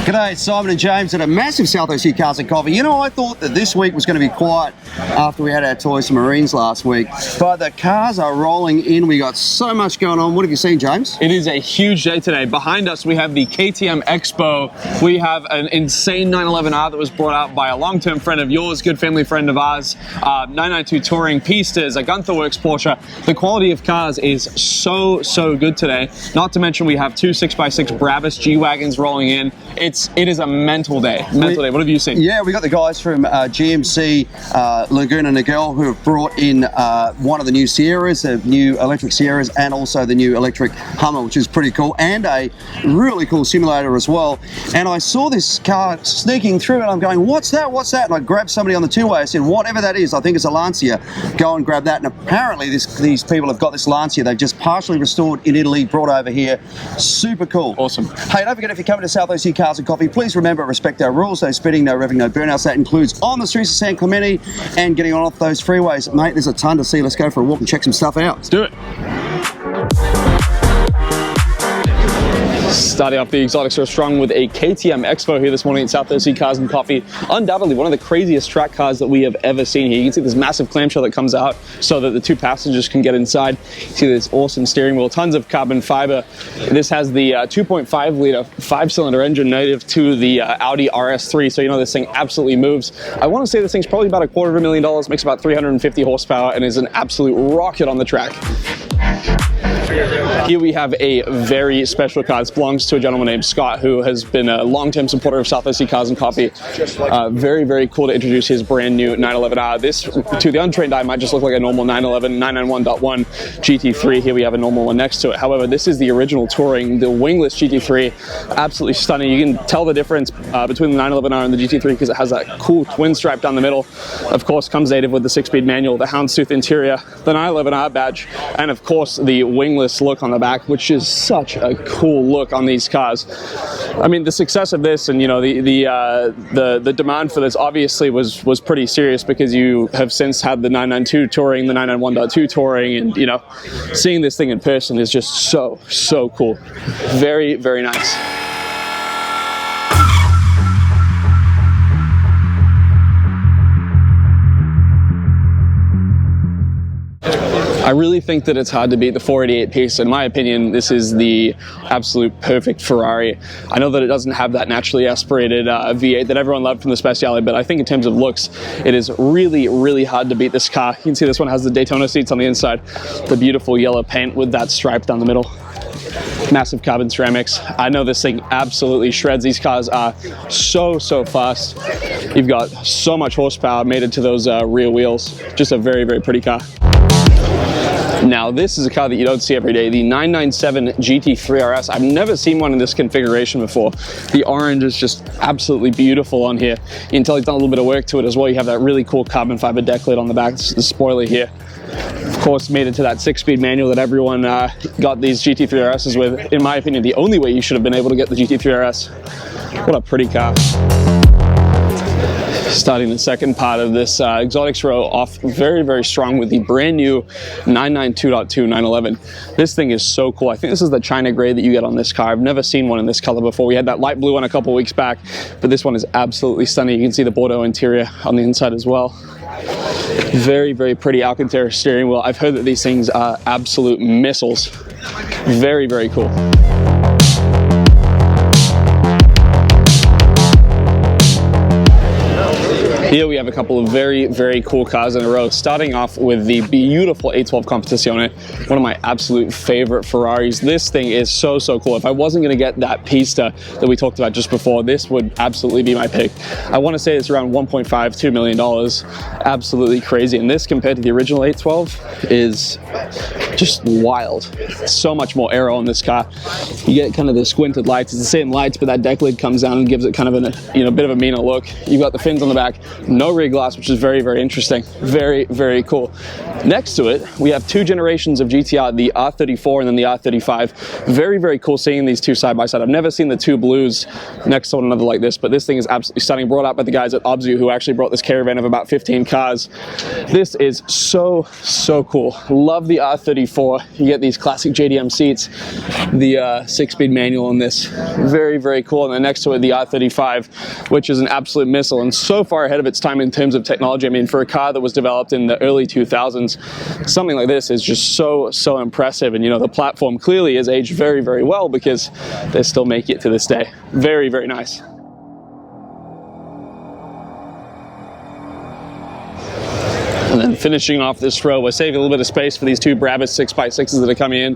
G'day, it's Simon and James at a massive Southeast Cars and Coffee. You know, I thought that this week was going to be quiet after we had our Toys and Marines last week, but the cars are rolling in. We got so much going on. What have you seen, James? It is a huge day today. Behind us, we have the KTM Expo. We have an insane 911R that was brought out by a long-term friend of yours, good family friend of ours, 992 Touring Pistas, a Gunther Werks Porsche. The quality of cars is so good today. Not to mention we have two 6x6 Brabus G-Wagons rolling in. It is a mental day. What have you seen? Yeah, we got the guys from GMC Laguna Niguel who have brought in one of the new Sierras, the new electric Sierras, and also the new electric Hummer, which is pretty cool, and a really cool simulator as well. And I saw this car sneaking through and I'm going, what's that? And I grabbed somebody on the two-way. I said, whatever that is, I think it's a Lancia. Go and grab that. And apparently these people have got this Lancia. They've just partially restored in Italy, brought over here. Super cool. Awesome. Hey, don't forget, if you're coming to Southeast Cars and Coffee, please remember, respect our rules. No speeding, no revving, no burnouts. That includes on the streets of San Clemente and getting on off those freeways. Mate, there's a ton to see. Let's go for a walk and check some stuff out. Let's do it. Starting off the exotics are strong with a KTM Expo here this morning at Southeast Cars and Coffee. Undoubtedly one of the craziest track cars that we have ever seen here. You can see this massive clamshell that comes out so that the two passengers can get inside. You see this awesome steering wheel, tons of carbon fiber. This has the 2.5 liter 5-cylinder engine native to the Audi RS3, so you know this thing absolutely moves. I want to say this thing's probably about $250,000, makes about 350 horsepower, and is an absolute rocket on the track. Here we have a very special car. This belongs to a gentleman named Scott, who has been a long-term supporter of Southeast Cars and Coffee. Very cool to introduce his brand new 911R. This, to the untrained eye, might just look like a normal 911 991.1 GT3. Here we have a normal one next to it. However, this is the original Touring, the wingless GT3. Absolutely stunning. You can tell the difference between the 911R and the GT3 because it has that cool twin stripe down the middle. Of course, comes native with the 6-speed manual, the houndstooth interior, the 911R badge, and of course the wingless look on the back, which is such a cool look on these cars. I mean, the success of this and, you know, the demand for this obviously was pretty serious because you have since had the 992 Touring, the 991.2 Touring, and, you know, seeing this thing in person is just so cool. Very nice. I really think that it's hard to beat the 488 piece. In my opinion, this is the absolute perfect Ferrari. I know that it doesn't have that naturally aspirated V8 that everyone loved from the Speciale, but I think in terms of looks, it is really hard to beat this car. You can see this one has the Daytona seats on the inside, the beautiful yellow paint with that stripe down the middle. Massive carbon ceramics. I know this thing absolutely shreds. These cars are so fast. You've got so much horsepower made into those rear wheels. Just a very pretty car. Now, this is a car that you don't see every day, the 997 GT3 RS. I've never seen one in this configuration before. The orange is just absolutely beautiful on here. You can tell he's done a little bit of work to it as well. You have that really cool carbon fiber deck lid on the back. This is the spoiler here. Of course, made into that 6-speed manual that everyone got these GT3 RSs with. In my opinion, the only way you should have been able to get the GT3 RS. What a pretty car. Starting the second part of this exotics row off very strong with the brand new 992.2 911. This thing is so cool. I think this is the China gray that you get on this car. I've never seen one in this color before. We had that light blue one a couple weeks back, but this one is absolutely stunning. You can see the Bordeaux interior on the inside as well. Very pretty Alcantara steering wheel. I've heard that these things are absolute missiles. Very cool. Here we have a couple of very cool cars in a row, starting off with the beautiful 812 Competizione, one of my absolute favorite Ferraris. This thing is so cool. If I wasn't going to get that Pista that we talked about just before, this would absolutely be my pick. I want to say it's around $1.5–2 million. Absolutely crazy. And this, compared to the original 812, is just wild. So much more aero on this car. You get kind of the squinted lights. It's the same lights, but that deck lid comes down and gives it kind of a bit of a meaner look. You've got the fins on the back. No no rear glass, which is very, very interesting. Very, very cool. Next to it, we have 2 generations of GTR, the R34 and then the R35. Very, very cool seeing these two side by side. I've never seen the 2 blues next to one another like this, but this thing is absolutely stunning. Brought out by the guys at Obzu, who actually brought this caravan of about 15 cars. This is so, so cool. Love the R34. You get these classic JDM seats, the 6-speed manual on this. Very, very cool. And then next to it, the R35, which is an absolute missile and so far ahead of its time in terms of technology. I mean, for a car that was developed in the early 2000s, something like this is just so, so impressive. And you know, the platform clearly is aged very, very well because they still make it to this day. Very, very nice. And then finishing off this row, we're saving a little bit of space for these 2 Brabus 6x6s that are coming in.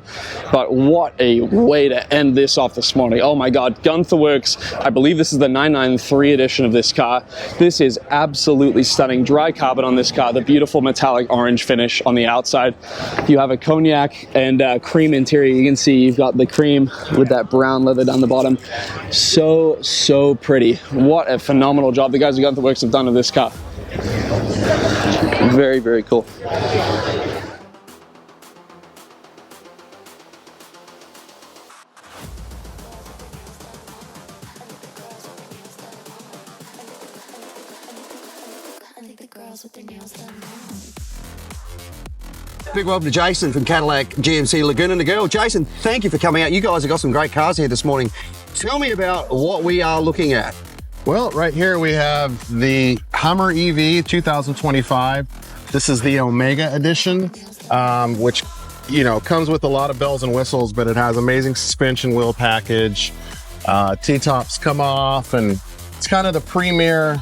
But what a way to end this off this morning. Oh my God, Gunther Werks. I believe this is the 993 edition of this car. This is absolutely stunning. Dry carbon on this car, the beautiful metallic orange finish on the outside. You have a cognac and cream interior. You can see you've got the cream with that brown leather down the bottom. So, so pretty. What a phenomenal job the guys at Gunther Werks have done of this car. Very, very cool. Big welcome to Jason from Cadillac GMC Laguna Niguel. Jason, thank you for coming out. You guys have got some great cars here this morning. Tell me about what we are looking at. Well, right here we have the Hummer EV 2025. This is the Omega edition, which, you know, comes with a lot of bells and whistles, but it has amazing suspension wheel package. T-tops come off, and it's kind of the premier,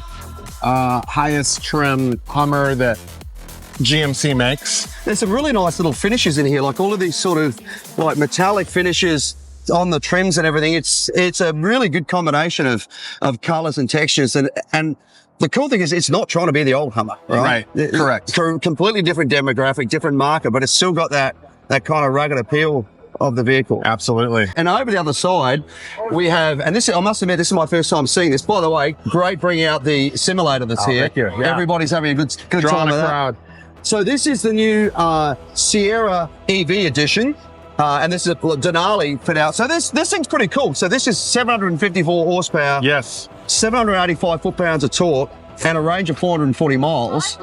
highest trim Hummer that GMC makes. There's some really nice little finishes in here, like all of these sort of like metallic finishes on the trims and everything. It's a really good combination of colors and textures, and the cool thing is it's not trying to be the old Hummer, right? Correct. Completely different demographic, different market, but it's still got that kind of rugged appeal of the vehicle. Absolutely. And over the other side, we have, and this, I must admit, this is my first time seeing this. By the way, great bringing out the simulator that's here. Thank you. Yeah. Everybody's having a good time with that. Crowd. So this is the new Sierra EV edition. And this is a Denali fit out. So this thing's pretty cool. So this is 754 horsepower. Yes. 785 foot-pounds of torque and a range of 440 miles.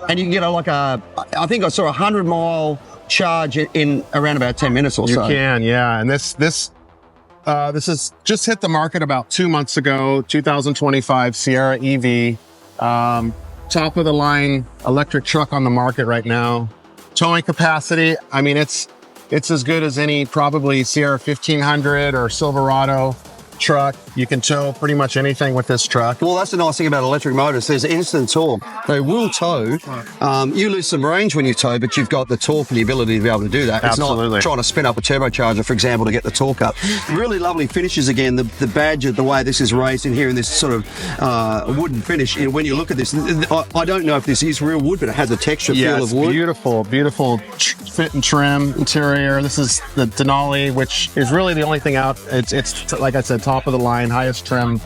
And you can get I think I saw a 100-mile charge in around about 10 minutes or so. You can, yeah. And this is just hit the market about 2 months ago, 2025 Sierra EV. Top of the line electric truck on the market right now. Towing capacity, I mean, it's as good as any probably Sierra 1500 or Silverado truck. You can tow pretty much anything with this truck. Well, that's the nice thing about electric motors. There's instant torque. They will tow. You lose some range when you tow, but you've got the torque and the ability to be able to do that. Absolutely. It's not trying to spin up a turbocharger, for example, to get the torque up. Really lovely finishes again. The badge, the way this is raised in here in this sort of wooden finish. And when you look at this, I don't know if this is real wood, but it has a texture feel of wood. Beautiful, beautiful fit and trim interior. This is the Denali, which is really the only thing out. It's like I said, top of the line, highest trim,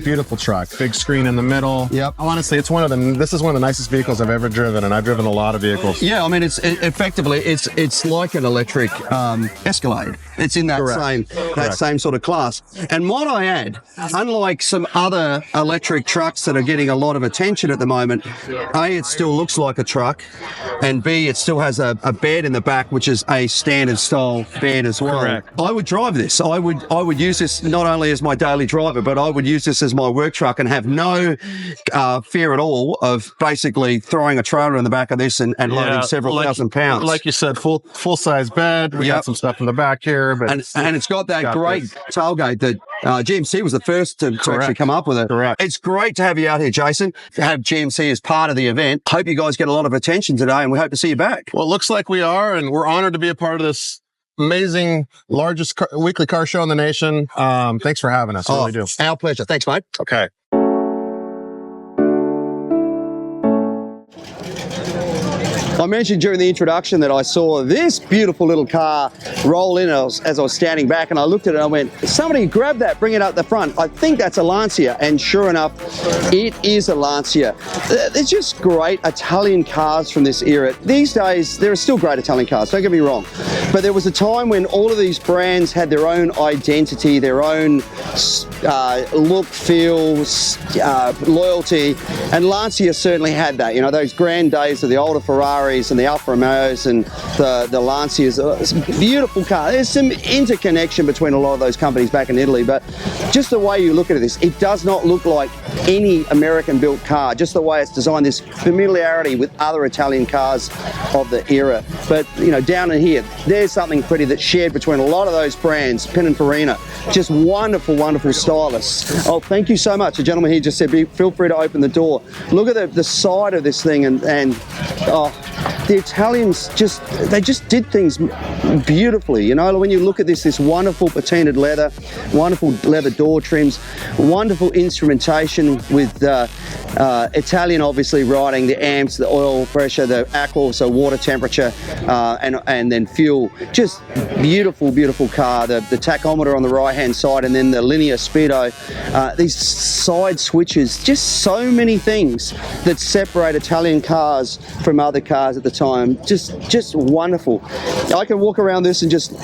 beautiful truck, big screen in the middle. Yep. Honestly, this is one of the nicest vehicles I've ever driven, and I've driven a lot of vehicles. Yeah, I mean, effectively it's like an electric Escalade. It's in that same sort of class. And might I add, unlike some other electric trucks that are getting a lot of attention at the moment, A, it still looks like a truck, and B, it still has a bed in the back, which is a standard style bed as well. Correct. I would drive this. I would use this not only as my daily driver, but I would use this as my work truck and have no fear at all of basically throwing a trailer in the back of this and loading several thousand pounds. Like you said, full size bed. We got some stuff in the back here. But and it's got that great tailgate that GMC was the first to actually come up with it. Correct. It's great to have you out here, Jason, to have GMC as part of the event. Hope you guys get a lot of attention today, and we hope to see you back. Well, it looks like we are, and we're honored to be a part of this amazing, largest weekly car show in the nation. Thanks for having us. I really do. Our pleasure. Thanks, mate. Okay. I mentioned during the introduction that I saw this beautiful little car roll in as I was standing back, and I looked at it and I went, somebody grab that, bring it out the front. I think that's a Lancia, and sure enough, it is a Lancia. They're just great Italian cars from this era. These days, there are still great Italian cars, don't get me wrong, but there was a time when all of these brands had their own identity, their own look, feel, loyalty, and Lancia certainly had that. You know, those grand days of the older Ferraris and the Alfa Romeos and the Lancias. It's a beautiful car. There's some interconnection between a lot of those companies back in Italy, but just the way you look at this, it does not look like any American-built car, just the way it's designed, this familiarity with other Italian cars of the era. But, you know, down in here, there's something pretty that's shared between a lot of those brands, Pininfarina. Just wonderful, wonderful stylists. Oh, thank you so much. A gentleman here just said, feel free to open the door. Look at the side of this thing, and the Italians they just did things beautifully. You know, when you look at this wonderful patinaed leather, wonderful leather door trims, wonderful instrumentation with Italian obviously writing, the amps, the oil pressure, the aqua, so water temperature, and then fuel. Just beautiful, beautiful car. The tachometer on the right hand side, and then the linear speedo. These side switches, just so many things that separate Italian cars from other cars at the time. Just wonderful. I can walk around this and just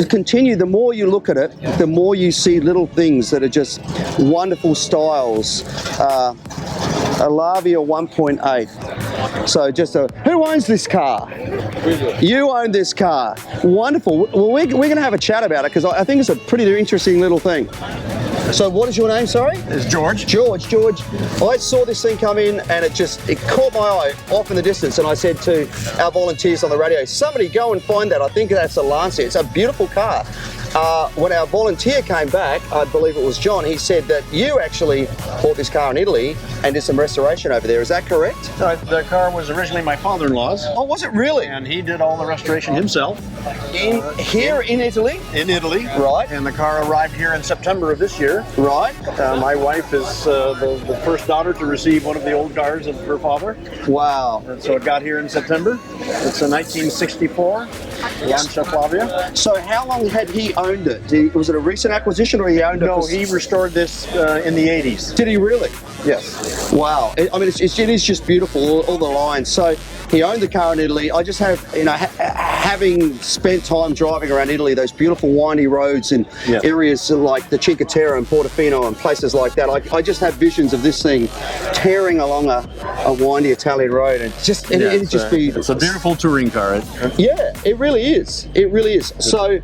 continue. The more you look at it, the more you see little things that are just wonderful styles. A Lavia 1.8. So who owns this car? You own this car. Wonderful. Well, we're going to have a chat about it because I think it's a pretty interesting little thing. So what is your name, sorry? It's George. George. I saw this thing come in and it caught my eye off in the distance, and I said to our volunteers on the radio, somebody go and find that. I think that's a Lancia. It's a beautiful car. When our volunteer came back, I believe it was John, he said that you actually bought this car in Italy and did some restoration over there. Is that correct? The car was originally my father-in-law's. Oh, was it really? And he did all the restoration himself. In Italy? In Italy. Right. And the car arrived here in September of this year. Right. My wife is the first daughter to receive one of the old cars of her father. Wow. And so it got here in September. It's a 1964 Lancia Flavia. So how long had he owned it? Was it a recent acquisition, or he owned it? No, he restored this in the 80s. Did he really? Yes. Wow. It is just beautiful, all the lines. So he owned the car in Italy. I just have, having spent time driving around Italy, those beautiful windy roads and areas like the Cinque Terre and Portofino and places like that, I just have visions of this thing tearing along a windy Italian road, and it's a beautiful touring car. Yeah, it really is. It really is. So,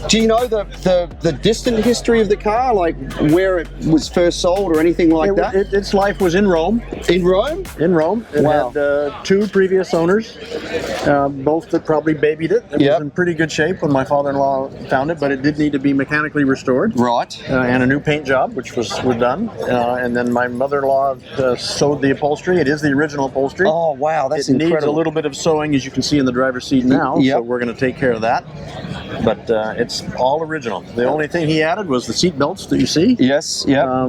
do you know the distant history of the car, like where it was first sold or anything like that? Its life was in Rome. In Rome? In Rome. It had 2 previous owners, both that probably babied it. It was in pretty good shape when my father-in-law found it, but it did need to be mechanically restored. Right. And a new paint job, which was done. And then my mother-in-law sewed the upholstery. It is the original upholstery. Oh, wow, that's incredible. It needs a little bit of sewing, as you can see in the driver's seat now, so we're going to take care of that. But it's all original. The only thing he added was the seat belts that you see. Yes, yeah.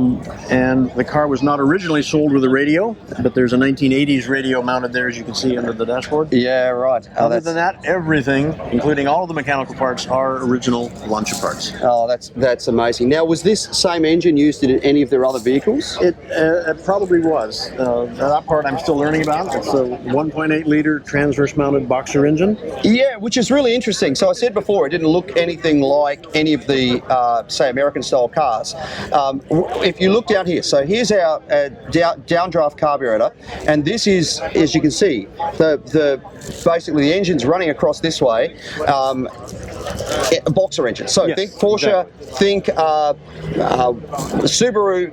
And the car was not originally sold with a radio, but there's a 1980s radio mounted there, as you can see under the dashboard. Yeah, right. Other than that, everything, including all of the mechanical parts, are original Lancia parts. Oh, that's amazing. Now, was this same engine used in any of their other vehicles? It probably was. That part I'm still learning about. It's a 1.8 liter transverse mounted boxer engine. Yeah, which is really interesting. So I said before, it didn't look anything like any of the, say, American style cars. If you look down here, so here's our downdraft carburetor, and this is, as you can see, basically the engine's running across this way. A boxer engine. So think Porsche, think Subaru.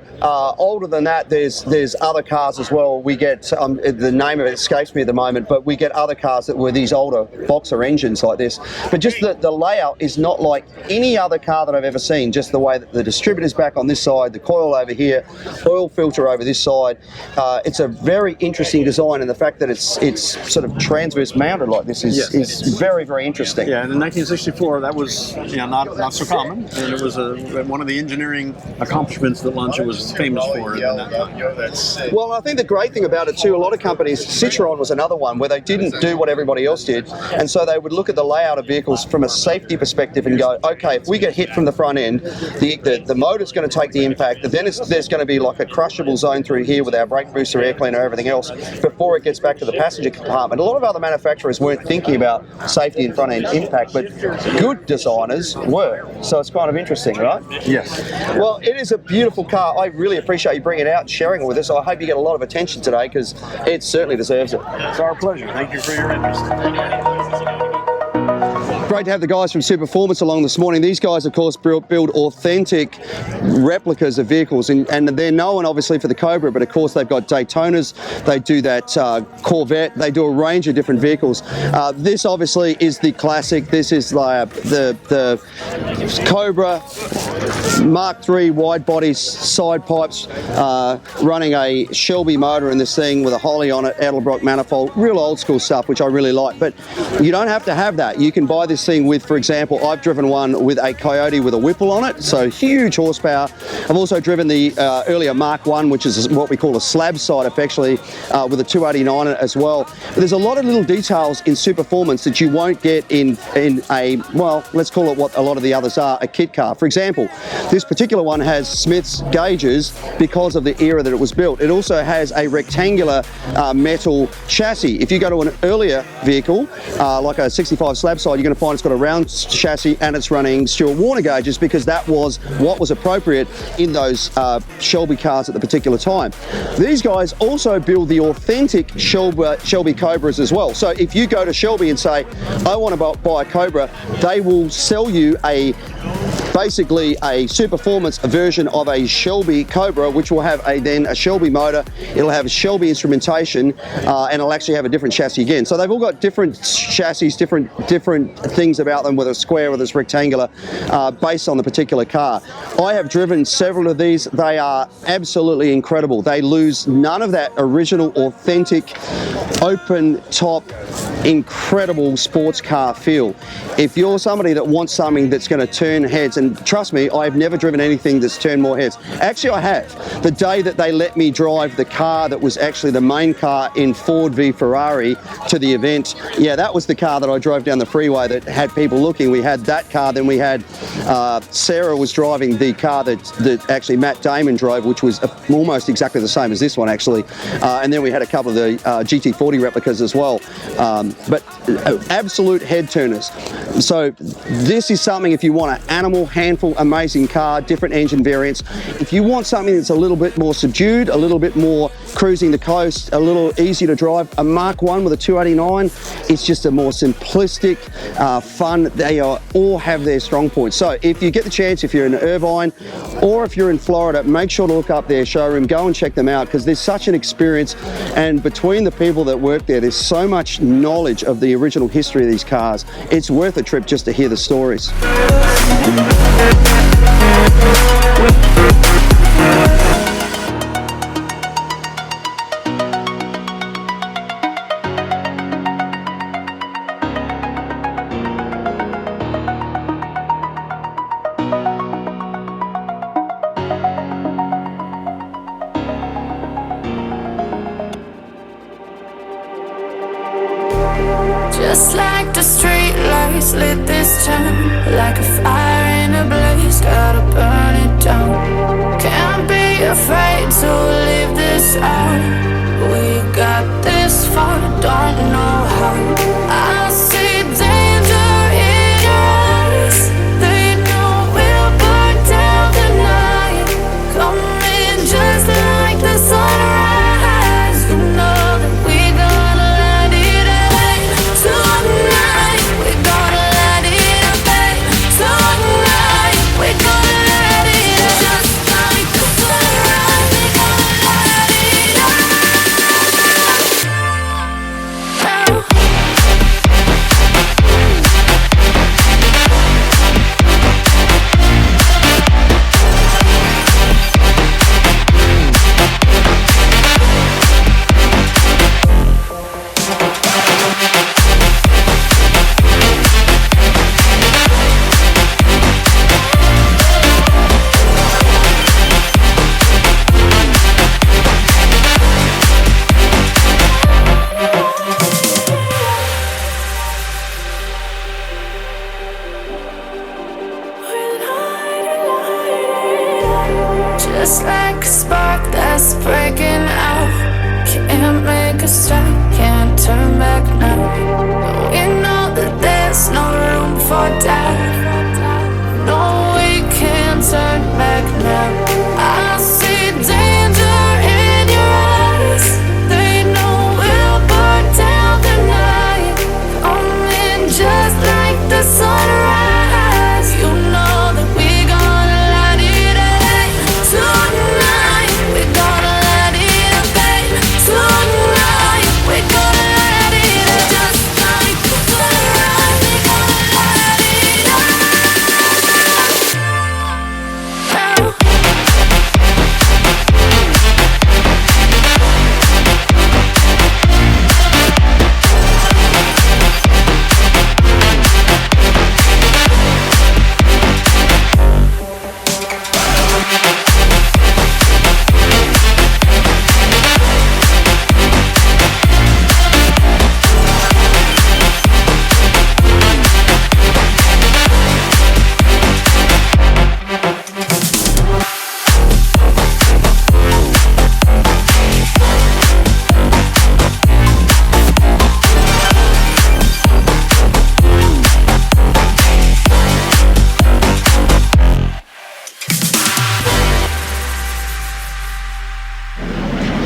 Older than that, there's other cars as well. We get the name of it escapes me at the moment, but we get other cars that were these older boxer engines like this. But just the layout is not like any other car that I've ever seen, just the way that the distributor's back on this side, the coil over here, oil filter over this side. It's a very interesting design, and the fact that it's sort of transverse mounted like this is very, very interesting. Yeah, and in 1964, that was not so common, and it was one of the engineering accomplishments that Lancia was famous for in that time. Well, I think the great thing about it too, a lot of companies, Citroen was another one where they didn't do what everybody else did, and so they would look at the layout of vehicles from a safety perspective and go, okay, if we get hit from the front end, the motor's going to take the impact, then there's going to be like a crushable zone through here with our brake booster, air cleaner, everything else before it gets back to the passenger compartment. A lot of other manufacturers weren't thinking about safety and front end impact, but good designers were. So it's kind of interesting, right? Yes. Well, it is a beautiful car. I really appreciate you bringing it out and sharing it with us. I hope you get a lot of attention today because it certainly deserves it. It's our pleasure. Thank you for your interest. Great to have the guys from Superperformance along this morning. These guys, of course, build authentic replicas of vehicles, and they're known obviously for the Cobra, but of course they've got Daytonas, they do that Corvette, they do a range of different vehicles. This obviously is the classic. This is like the Cobra Mark III wide body side pipes, running a Shelby motor in this thing with a Holley on it, Edelbrock manifold, real old school stuff, which I really like. But you don't have to have that. You can buy this thing with, for example, I've driven one with a Coyote with a Whipple on it, so huge horsepower. I've also driven the earlier Mark I, which is what we call a slab side, effectively, with a 289 in it as well. But there's a lot of little details in Superperformance that you won't get in a, well, let's call it what a lot of the others are, a kit car. For example, this particular one has Smith's gauges because of the era that it was built. It also has a rectangular metal chassis. If you go to an earlier vehicle, like a 65 slab side, you're going to find it's got a round chassis and it's running Stewart Warner gauges because that was what was appropriate in those Shelby cars at the particular time. These guys also build the authentic Shelby Cobras as well. So if you go to Shelby and say, I want to buy a Cobra, they will sell you basically a Superperformance version of a Shelby Cobra, which will have then a Shelby motor, it'll have a Shelby instrumentation, and it'll actually have a different chassis again. So they've all got different chassis, different things about them, whether it's square, whether it's rectangular, based on the particular car. I have driven several of these. They are absolutely incredible. They lose none of that original, authentic, open top, incredible sports car feel. If you're somebody that wants something that's going to turn heads, and trust me, I've never driven anything that's turned more heads. Actually, I have. The day that they let me drive the car that was actually the main car in Ford v Ferrari to the event, yeah, that was the car that I drove down the freeway that had people looking. We had that car, then we had Sarah was driving the car that actually Matt Damon drove, which was almost exactly the same as this one, actually. And then we had a couple of the GT40 replicas as well. But absolute head turners. So this is something, if you want an animal, handful, amazing car, different engine variants. If you want something that's a little bit more subdued, a little bit more cruising the coast, a little easier to drive, a Mark I with a 289, it's just a more simplistic, fun. They all have their strong points. So if you get the chance, if you're in Irvine or if you're in Florida, make sure to look up their showroom, go and check them out, because there's such an experience, and between the people that work there, there's so much knowledge of the original history of these cars. It's worth a trip just to hear the stories. Just like the street lights lit this town, like a fire in a blaze, gotta burn it down. Can't be afraid to leave this out. We got this far, don't know how. I see danger in your eyes. They know we'll burn down the night. Coming just like the sunrise. You know that we gonna light it up tonight. We gonna light it up tonight. We gonna light just like a spark that's breaking out. Can't make a stop, can't turn back now. We know that there's no room for doubt. No, we can't turn back now. I see danger in your eyes. They know we'll burn down the night. Coming just like the sunrise. You know that we're gonna light it up tonight. We're gonna light it up, babe. Tonight we're gonna light it up just like the sunrise. We're gonna light it up.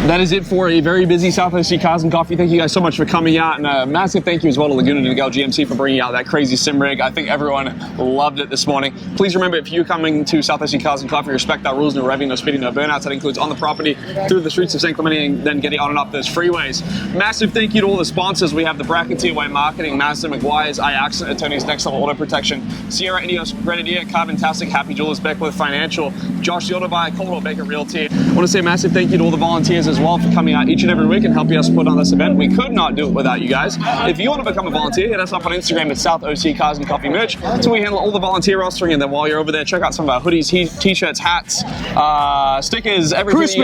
That is it for a very busy South OC Cars and Coffee. Thank you guys so much for coming out, and a massive thank you as well to Laguna Niguel GMC for bringing out that crazy sim rig. I think everyone loved it this morning. Please remember, if you're coming to South OC Cars and Coffee, respect our rules: no revving, no speeding, no burnouts. That includes on the property, through the streets of San Clemente, and then getting on and up those freeways. Massive thank you to all the sponsors. We have the Bracketeer Way Marketing, Mazda, McGuire's, iAccent Attorneys, Next Level Auto Protection, Sierra Ineos, Grenadier, Carbon-tastic, Happy Jewelers, Beckwith Financial, Josh the Auto Buyer, Coldwell Baker Realty. I want to say a massive thank you to all the volunteers as well for coming out each and every week and helping us put on this event. We could not do it without you guys. If you want to become a volunteer, hit us up on Instagram at South OC Cars and Coffee Merch. So we handle all the volunteer rostering, and then while you're over there, check out some of our hoodies, t-shirts, hats, stickers, everything.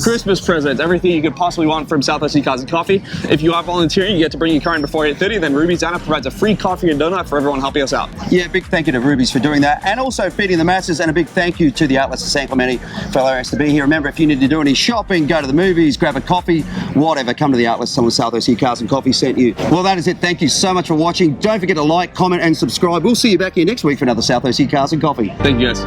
Christmas presents, everything you could possibly want from South OC Cars and Coffee. If you are volunteering, you get to bring your car in before 8:30. Then Ruby's Anna provides a free coffee and donut for everyone helping us out. Yeah, big thank you to Ruby's for doing that, and also feeding the masses, and a big thank you to the outlets of San Clemente for allowing us to be here. Remember, if you need to do any shopping, go to the movies, grab a coffee, whatever, come to the outlets. Someone South OC Cars and Coffee sent you. Well, that is it. Thank you so much for watching. Don't forget to like, comment, and subscribe. We'll see you back here next week for another South OC Cars and Coffee. Thank you guys.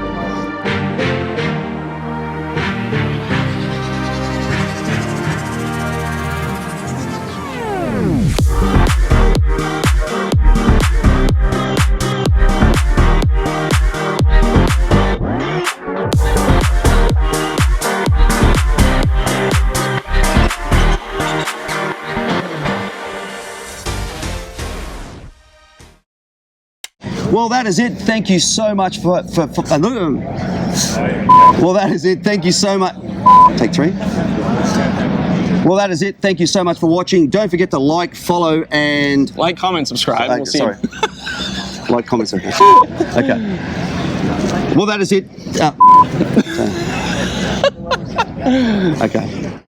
Well, that is it. Thank you so much for well, that is it. Thank you so much. Take three. Well, that is it. Thank you so much for watching. Don't forget to like, follow, and like, comment, subscribe. We'll see sorry. Like, comment, subscribe. Okay. Well, that is it. Okay.